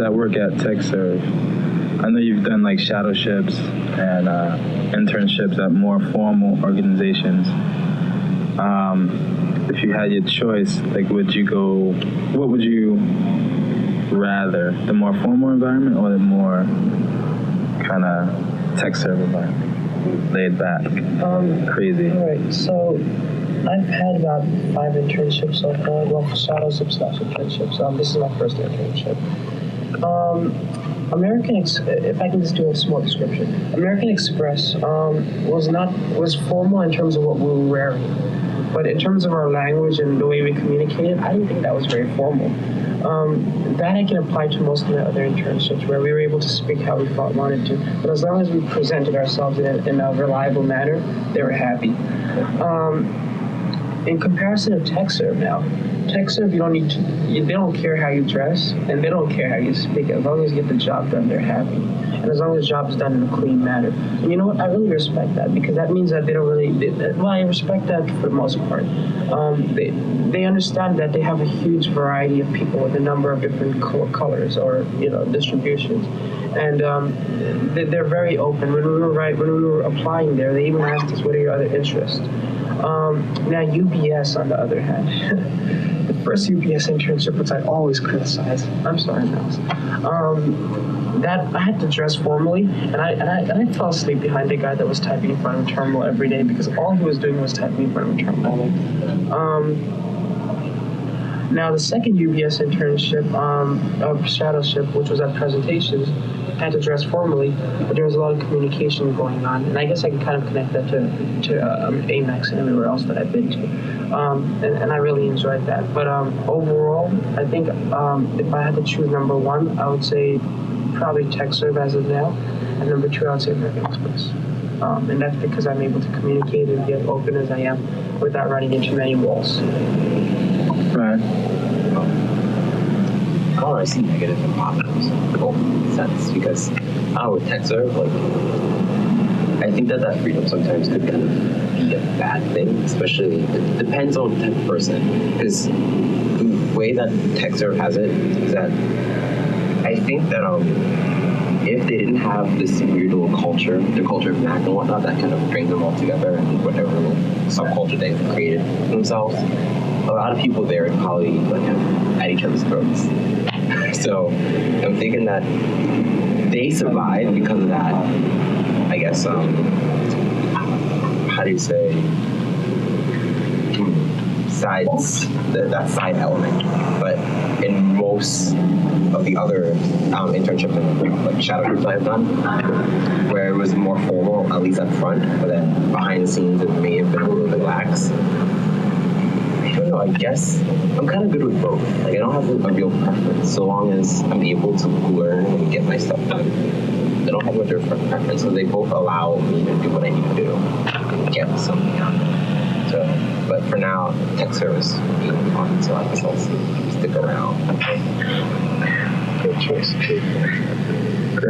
that work at TechServe, I know you've done like shadowships and internships at more formal organizations. If you had your choice, like, what would you rather, the more formal environment or the more kind of TechServe environment, laid back, crazy? All right, so I've had about 5 internships so far. Well, shadowships / internships. This is my first internship. If I can just do a small description, American Express was formal in terms of what we were wearing, but in terms of our language and the way we communicated, I didn't think that was very formal. That I can apply to most of the other internships where we were able to speak how we wanted to, but as long as we presented ourselves in a reliable manner, they were happy. In comparison to TechServe now, TechServe, they don't care how you dress, and they don't care how you speak. As long as you get the job done, they're happy. And as long as the job is done in a clean manner. And you know what? I really respect that, because that means that they don't I respect that for the most part. They understand that they have a huge variety of people with a number of different colors or, distributions. And they're very open. When we were applying there, they even asked us, what are your other interests? Now, UBS, on the other hand, the first UBS internship, which I always criticize, I'm sorry, Miles, that I had to dress formally, and I fell asleep behind a guy that was typing in front of a terminal every day, because all he was doing was typing in front of a terminal. Now, the second UBS internship, shadowship, which was at presentations, I had to dress formally, but there was a lot of communication going on, and I guess I can kind of connect that to Amex and everywhere else that I've been to, and I really enjoyed that. But overall, I think if I had to choose number one, I would say probably TechServe as of now, and number two, I would say American Express. And that's because I'm able to communicate and be as open as I am without running into many walls. Right. I don't really see negative and positives in both sense, because with TechServe, I think that freedom sometimes could kind of be a bad thing, especially it depends on the type of person. Because the way that TechServe has it is that I think that if they didn't have this weird little culture, the culture of Mac and whatnot, that kind of brings them all together and whatever little subculture they've created for themselves, a lot of people there would probably at each other's throats. So I'm thinking that they survive because of that, I guess, how do you say, that side element. But in most of the other internships and shadow groups I've done, where it was more formal, at least up front, but then behind the scenes it may have been a little bit lax. I don't know, I guess I'm kind of good with both. I don't have a real preference, so long as I'm able to learn and get my stuff done. I don't have much of a preference, because they both allow me to do what I need to do and get something out. So, but for now, tech service being on, so I guess I'll stick around. Good choice.